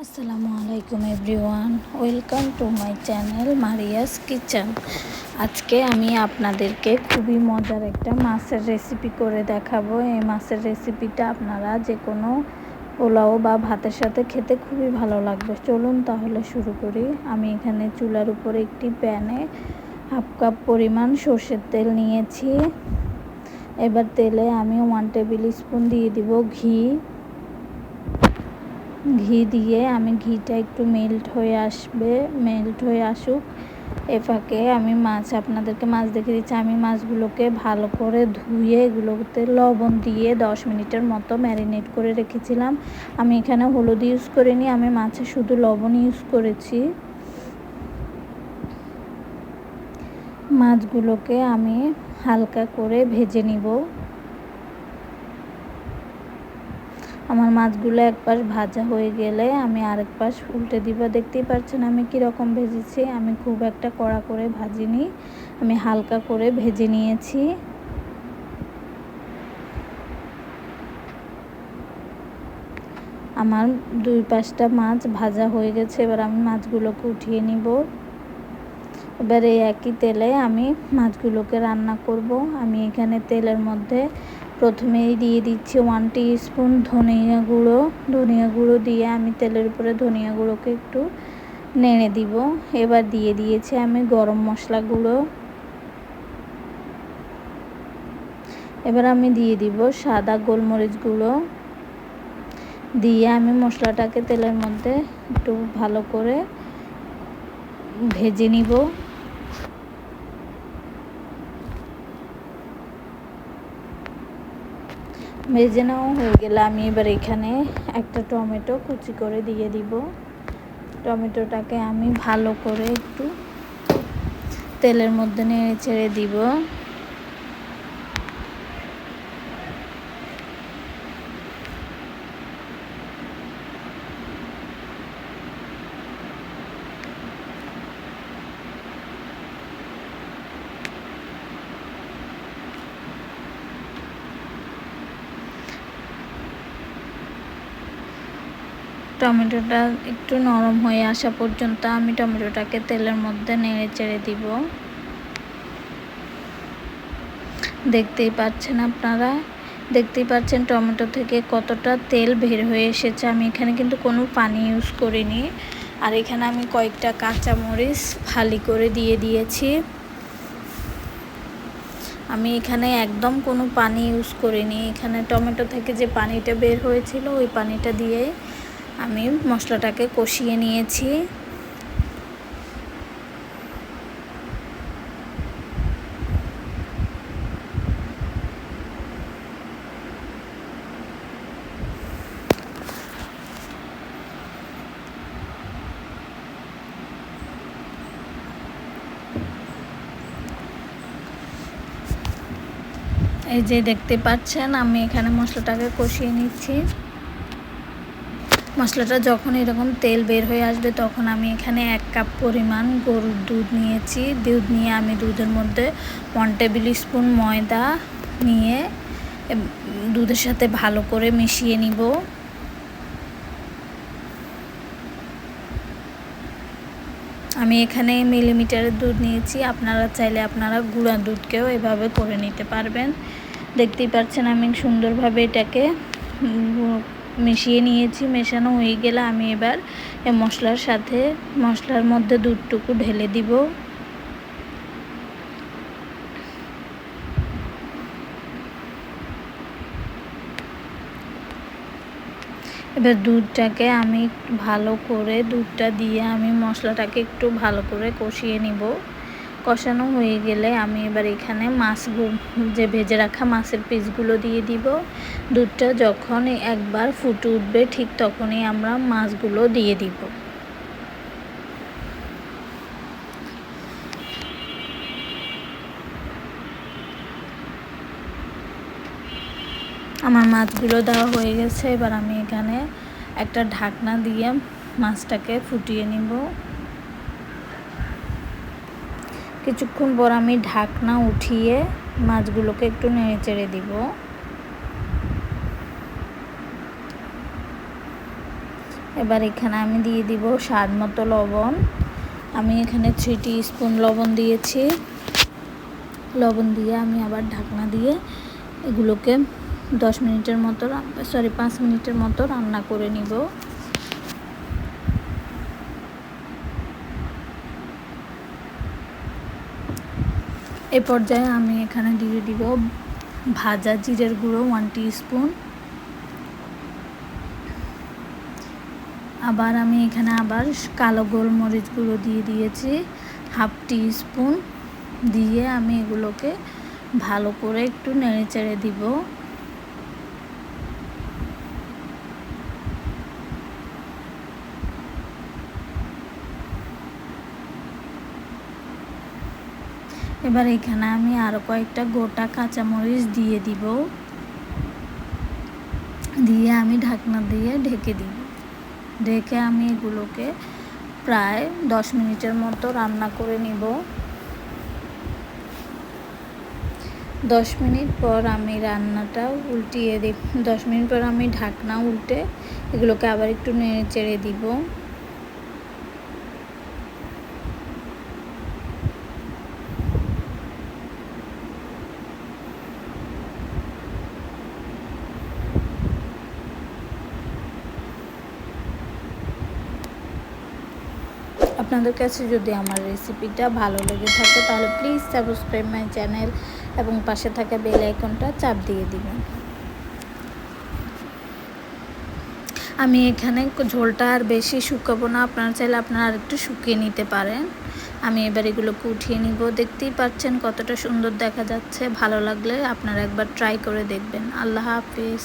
আসসালামু আলাইকুম everyone, welcome to my channel Maria's kitchen. আজকে আমি আপনাদেরকে খুবই মজার একটা মাছের রেসিপি করে দেখাবো। এই মাছের রেসিপিটা আপনারা যে কোনো পোলাও বা ভাতের সাথে খেতে খুবই ভালো লাগবে। চলুন তাহলে শুরু করি। আমি এখানে চুলার উপরে একটি প্যানে 1/2 কাপ পরিমাণ সর্ষের তেল নিয়েছি। এবার তেলে আমি 1 টেবিল স্পুন দিয়ে দিব ঘি দিয়ে আমি ঘিটা একটু মেল্ট হয়ে আসুক। এ ফাঁকে আমি আপনাদেরকে মাছ দেখে দিচ্ছি। আমি মাছগুলোকে ভালো করে ধুয়ে এগুলোতে লবণ দিয়ে 10 মিনিটের মতো ম্যারিনেট করে রেখেছিলাম। আমি এখানে হলুদ ইউজ করিনি, আমি মাছে শুধু লবণ ইউজ করেছি। মাছগুলোকে আমি হালকা করে ভেজে নিব। আমার মাছগুলো এক পাশ ভাজা হয়ে গেলে আমি আরেক পাশ উল্টে দিব। দেখতেই পাচ্ছেন আমি কীরকম ভেজেছি। আমি খুব একটা কড়া করে ভাজিনি, আমি হালকা করে ভেজে নিয়েছি। আমার 2-5টা মাছ ভাজা হয়ে গেছে। এবার আমি মাছগুলোকে উঠিয়ে নিব। এবার এই একই তেলে আমি মাছগুলোকে রান্না করব। আমি এখানে তেলের মধ্যে প্রথমেই দিয়ে দিচ্ছি 1 টিস্পুন ধনিয়া গুঁড়ো দিয়ে আমি তেলের উপরে ধনিয়া গুঁড়োকে একটু নেড়ে দিব। এবার দিয়ে দিয়েছি আমি গরম মশলা গুঁড়ো। এবার আমি দিয়ে দিব সাদা গোলমরিচ গুঁড়ো দিয়ে আমি মশলাটাকে তেলের মধ্যে একটু ভালো করে ভেজে নিব। ভেজে নেওয়া হয়ে গেলে আমি এবার এখানে একটা টমেটো কুচি করে দিয়ে দিব। টমেটোটাকে আমি ভালো করে একটু তেলের মধ্যে নেড়ে ছেড়ে দিব। টমেটোটা একটু নরম হয়ে আসা পর্যন্ত আমি টমেটোটাকে তেলের মধ্যে নেড়ে চেড়ে দিব। দেখতেই পাচ্ছেন টমেটো থেকে কতটা তেল বের হয়ে এসেছে। আমি এখানে কিন্তু কোনো পানি ইউজ করিনি। আর এখানে আমি কয়েকটা কাঁচামরিচ ফালি করে দিয়ে দিয়েছি। আমি এখানে একদম কোনো পানি ইউজ করিনি। এখানে টমেটো থেকে যে পানিটা বের হয়েছিল ওই পানিটা দিয়ে আমি মশলাটাকে কষিয়ে নিয়েছি। এই যে দেখতে পাচ্ছেন আমি এখানে মশলাটাকে কষিয়ে নিচ্ছি। মশলাটা যখন এরকম তেল বের হয়ে আসবে তখন আমি এখানে 1 কাপ পরিমাণ গরুর দুধ নিয়েছি। দুধ নিয়ে আমি দুধের মধ্যে 1 টেবিল স্পুন ময়দা নিয়ে দুধের সাথে ভালো করে মিশিয়ে নিব। আমি এখানে মিলিমিটারের দুধ নিয়েছি, আপনারা চাইলে আপনারা গুঁড়া দুধকেও এভাবে করে নিতে পারবেন। দেখতেই পাচ্ছেন আমি সুন্দরভাবে এটাকে মিশিয়ে নিয়েছি। মেশানো হয়ে গেলে আমি এবার এই মশলার মধ্যে দুধটুকু ঢেলে দিব। এবার দুধটাকে আমি দুধটা দিয়ে আমি মশলাটাকে একটু ভালো করে কষিয়ে নিব। কষানো হয়ে গেলে আমি এবার এখানে যে ভেজে রাখা মাছের পিসগুলো দিয়ে দিব। দুধটা যখন একবার ফুটে উঠবে ঠিক তখনই আমরা মাছগুলো দিয়ে দিব। আমার মাছগুলো দেওয়া হয়ে গেছে। এবার আমি এখানে একটা ঢাকনা দিয়ে মাছটাকে ফুটিয়ে নিব। কিছুক্ষণ পর আমি ঢাকনা উঠিয়ে মাছগুলোকে একটু নেড়ে চেড়ে দিব। এবার এখানে আমি দিয়ে দিব স্বাদ মতো লবণ। আমি এখানে 3 টিস্পুন লবণ দিয়েছি। লবণ দিয়ে আমি আবার ঢাকনা দিয়ে এগুলোকে 5 মিনিটের মতো রান্না করে নিব। এই পর্যায়ে আমি এখানে দিয়ে দিব ভাজা জিরের গুঁড়ো 1 টিস্পুন। আবার আমি এখানে কালো গোলমরিচ গুঁড়ো দিয়ে দিয়েছি 1/2 টিস্পুন। দিয়ে আমি এগুলোকে ভালো করে একটু নেড়েচেড়ে দিব। এবার এখানে আমি আরও কয়েকটা গোটা কাঁচামরিচ দিয়ে দিব। দিয়ে আমি ঢাকনা দিয়ে ঢেকে দিব। ঢেকে আমি এগুলোকে প্রায় 10 মিনিটের মতো রান্না করে নিব। 10 মিনিট পর আমি রান্নাটা উল্টিয়ে দিই। 10 মিনিট পর আমি ঢাকনা উল্টে এগুলোকে আবার একটু নেড়ে চেড়ে দিব। আপনাদের কাছে যদি আমার রেসিপিটা ভালো লেগে থাকে তাহলে প্লিজ সাবস্ক্রাইব মাই চ্যানেল এবং পাশে থাকা বেল আইকনটা চাপ দিয়ে দিবেন। আমি এখানে ঝোলটা আর বেশি শুকাবো না, আপনারা চাইলে আপনারা আরেকটু শুকিয়ে নিতে পারেন। আমি এবার এগুলোকে উঠিয়ে নিব। দেখতেই পাচ্ছেন কতটা সুন্দর দেখা যাচ্ছে। ভালো লাগলে আপনারা একবার ট্রাই করে দেখবেন। আল্লাহ হাফিজ।